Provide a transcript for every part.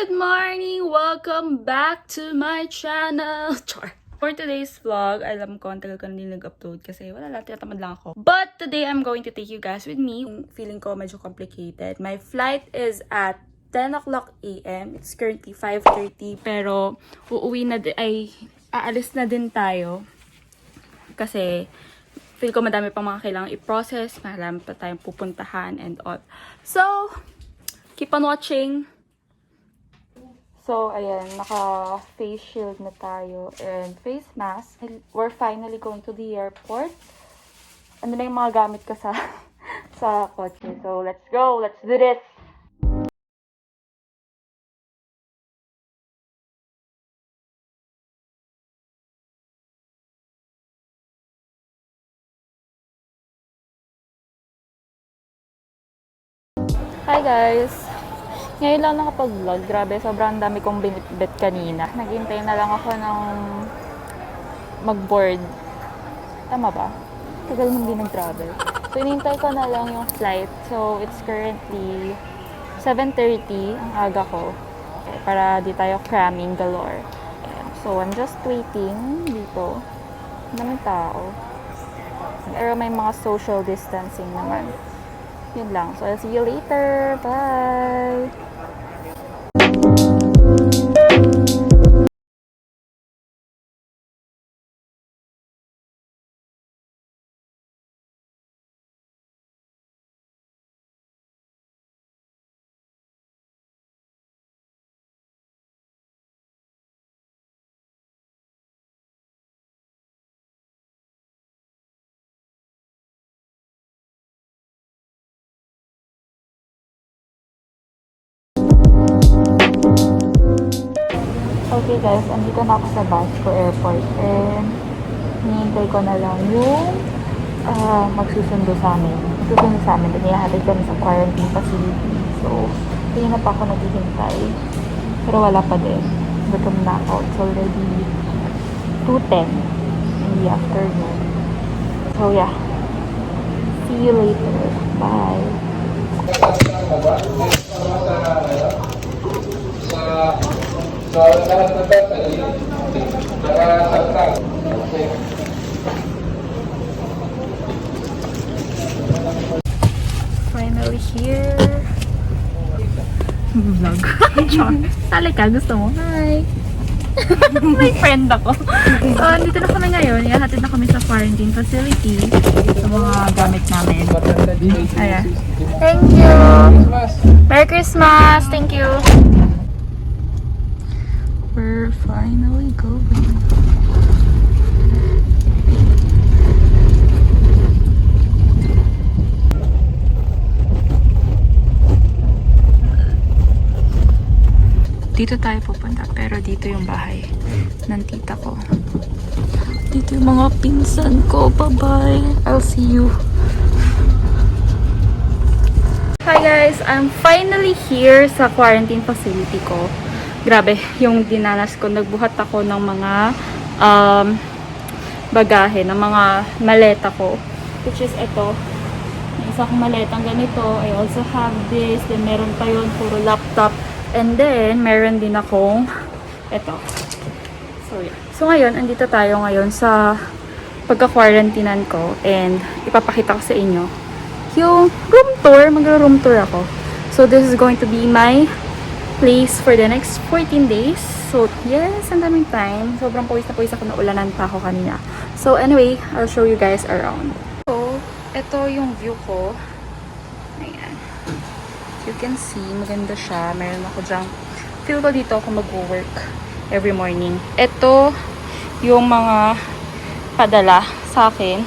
Good morning! Welcome back to my channel! Char! For today's vlog, alam ko, ang tagal ko na din nag-upload kasi wala lang, tinatamad lang ako. But today, I'm going to take you guys with me. Feeling ko medyo complicated. My flight is at 10 o'clock a.m. It's currently 5:30. Pero, aalis na din tayo. Kasi, feel ko madami pang mga kailangang i-process. Marami pa tayong pupuntahan and all. So, keep on watching! So, ayan, naka-face shield na tayo and face mask. We're finally going to the airport. Ano na yung mga gamit ko sa sa kotse. So, let's go! Let's do this! Hi guys! Ngayon lang nakapag-vlog. Grabe, sobrang dami kong binitbit kanina. Naghintay na lang ako ng mag-board. Tama ba? Tagal nung di nag-travel. So, inintay ko na lang yung flight. So, it's currently 7:30 ang aga ko. Okay, para di tayo cramming galore. Ayan. So, I'm just waiting dito. Daming tao. Pero may mga social distancing naman. Yun lang. So, I'll see you later. Bye! Okay guys, andito na ako sa Basco Airport and hinihintay ko na lang yung magsusundo sa amin. Magsusundo sa amin, then ihahatid kami sa quarantine facility. So, hindi na pa ako naghihintay. Pero wala pa din. Gutom na ako. It's already 2:10 in the afternoon. So yeah. See you later. Bye. Finally here. Vlog. Tali ka, gusto mo? Hi! May friend ako. So, dito na kami ngayon. Ihahatid na kami sa quarantine facility. Sa mga gamit namin. Ayan. Thank you! Merry Christmas! Thank you! We're finally going. Dito tayo pupunta, pero dito yung bahay ng tita ko. Dito yung mga pinsan ko. Bye-bye. I'll see you. Hi guys! I'm finally here sa quarantine facility ko. Grabe, yung dinanas ko. Nagbuhat ako ng mga bagahe, ng mga maleta ko. Which is ito. May isa kong maletang ganito. I also have this. Then meron pa yun, puro laptop. And then, meron din akong ito. So, yeah. So, ngayon, andito tayo ngayon sa pagka-quarantinan ko. And, ipapakita ko sa inyo yung room tour. Mag-room tour ako. So, this is going to be my place for the next 14 days. So, yes, ang daming time. Sobrang pawis na pawis ako, naulanan pa ako kanina. So, anyway, I'll show you guys around. So, ito yung view ko. Ayan. You can see, maganda siya. Meron ako dyang, feel ko dito ako mag-work every morning. Ito yung mga padala sa akin,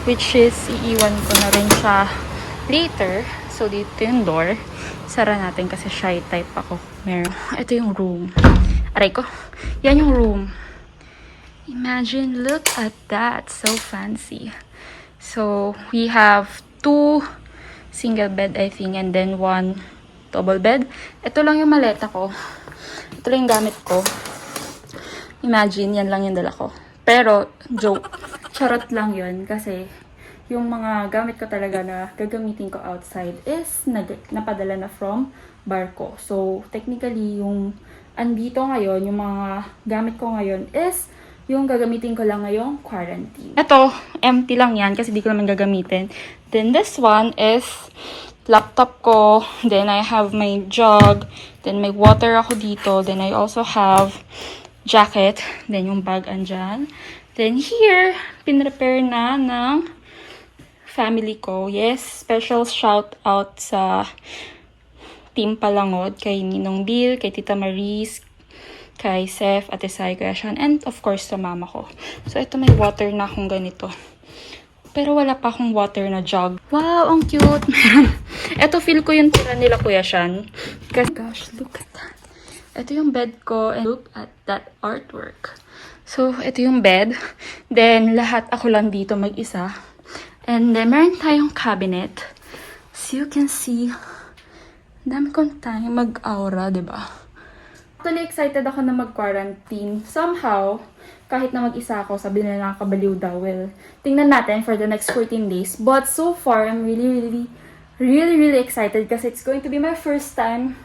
which is iiwan ko na rin siya later. So, dito yung door. Sara natin kasi shy type ako. Meron. Ito yung room. Aray ko. Yan yung room. Imagine, look at that. So fancy. So, we have 2 single bed, I think, and then 1 double bed. Ito lang yung maleta ko. Ito lang yung gamit ko. Imagine, yan lang yung dala ko. Pero, joke. Charot lang yun kasi yung mga gamit ko talaga na gagamitin ko outside is napadala na from barko. So, technically, yung andito ngayon, yung mga gamit ko ngayon is yung gagamitin ko lang ngayong quarantine. Ito, empty lang yan kasi di ko naman gagamitin. Then this one is laptop ko. Then I have my jug. Then may water ako dito. Then I also have jacket. Then yung bag andyan. Then here, pinrepare na ng family ko. Yes, special shout out sa Team Palangod, kay Ninong Bill, kay Tita Maris, kay Seth, Ate Sai, Kuya Sean, and of course sa mama ko. So ito may water na akong ganito. Pero wala pa akong water na jug. Wow, ang cute! Ito feel ko yung tira nila Kuya Sean. Kasi gosh, look at that. Ito yung bed ko and look at that artwork. So ito yung bed. Then lahat ako lang dito mag-isa. And then meron tayong cabinet. So you can see, dami kong time mag-aura, diba? Actually, excited ako na mag-quarantine. Somehow, kahit na mag-isa ako, sabi nila nakakabaliw daw. Well, tingnan natin for the next 14 days. But so far, I'm really excited kasi it's going to be my first time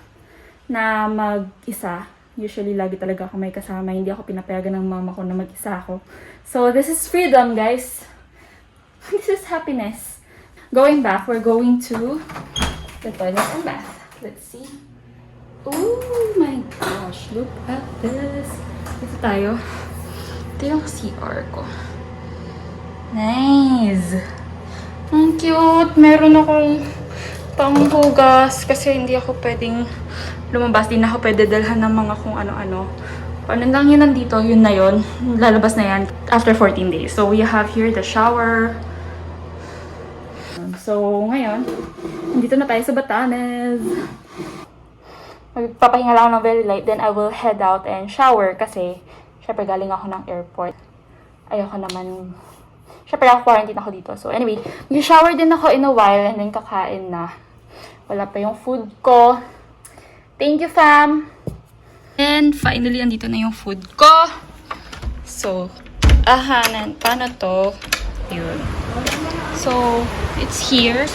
na mag-isa. Usually, lagi talaga ako may kasama. Hindi ako pinapayagan ng mama ko na mag-isa ako. So, this is freedom, guys. This is happiness. Going back, we're going to the toilet and bath. Let's see. Oh my gosh, look at this. Ito tayo. Ito yung CR ko. Nice. Ang cute. Meron akong panghugas kasi hindi ako pwedeng lumabas. Hindi na ako pwede dalhan ng mga kung ano-ano. Kung ano lang yun nandito, yun na yun. Lalabas na yan after 14 days. So we have here the shower. So ngayon, nandito na tayo sa Batanes. Magpapahinga lang ako ng very light, then I will head out and shower kasi syempre galing ako ng airport. Ayoko naman, syempre quarantine ako dito. So anyway, mag-shower din ako in a while and then kakain na. Wala pa yung food ko. Thank you, fam! And finally, andito na yung food ko. So, paano to? Yun. So, it's here.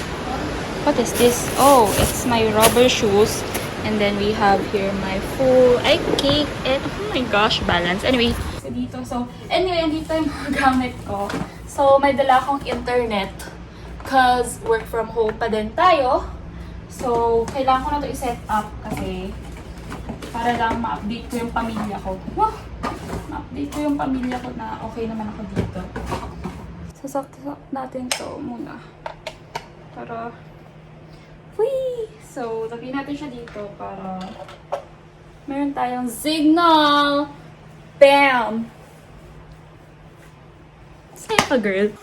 What is this? Oh, it's my rubber shoes. And then we have here my full cake and oh my gosh, balance. Anyway, so dito. So, anyway, andito yung mga gamit ko. So, may dala akong internet because work from home pa din tayo. So, kailangan ko na to i-set up kasi para lang ma-update ko yung pamilya ko. Wow! Ma-update ko yung pamilya ko na okay naman ako dito. Sasaksak natin to muna. Para whee! So, lagyan natin siya dito para meron tayong signal. Bam! Say pa, girl.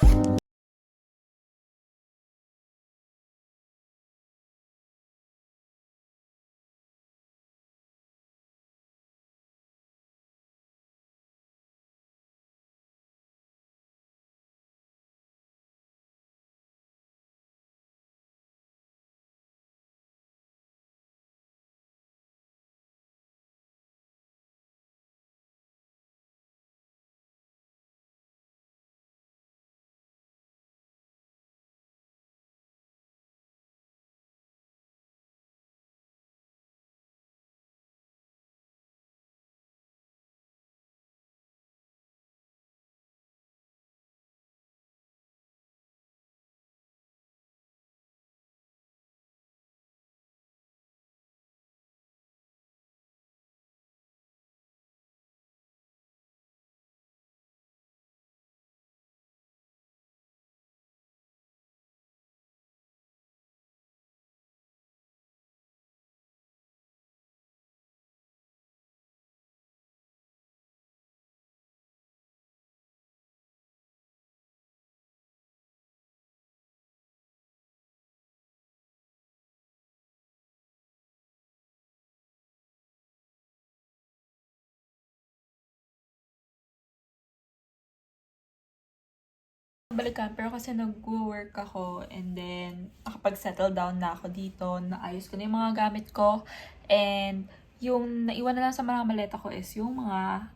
Balikan, pero kasi nag-work ako and then nakapag-settle down na ako dito, naayos ko na yung mga gamit ko and yung naiwan na lang sa mga maleta ko is yung mga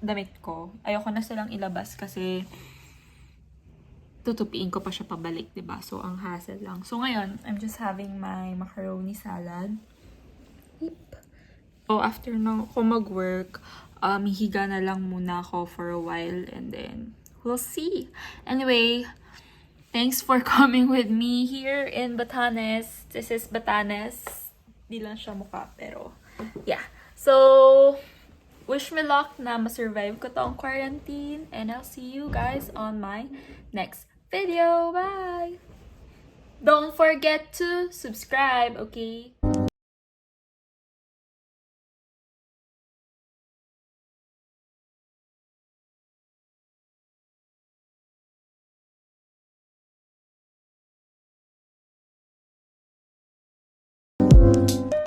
damit ko. Ayoko na silang ilabas kasi tutupiin ko pa siya pabalik, 'di ba? So, ang hassle lang. So, ngayon, I'm just having my macaroni salad. Yep. So, after ko mag-work, hihiga na lang muna ako for a while and then we'll see. Anyway, thanks for coming with me here in Batanes. This is Batanes. Di lang siya mukha, pero yeah. So, wish me luck na ma-survive ko tong quarantine and I'll see you guys on my next video. Bye! Don't forget to subscribe, okay?